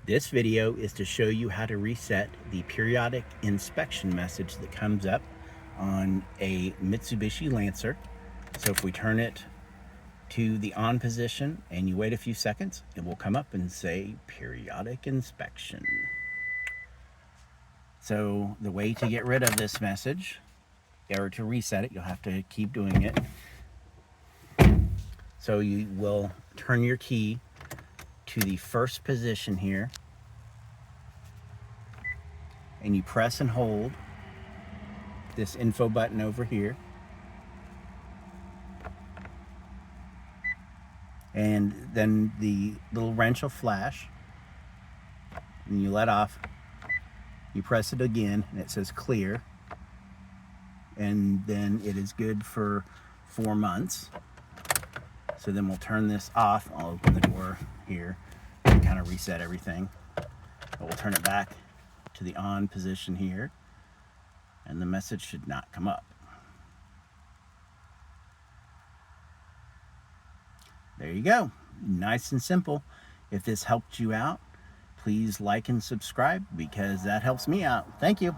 This video is to show you how to reset the periodic inspection message that comes up on a Mitsubishi Lancer. So if we turn it to the on position and you wait a few seconds, it will come up and say periodic inspection. So the way to get rid of this message, or to reset it, you'll have to keep doing it. So you will turn your key to the first position here, and you press and hold this info button over here, and then the little wrench will flash, and you let off. You press it again and it says clear, and then it is good for 4 months. So then we'll turn this off. I'll open the door here and kind of reset everything. But we'll turn it back to the on position here, and the message should not come up. There you go. Nice and simple. If this helped you out, please like and subscribe, because that helps me out. Thank you.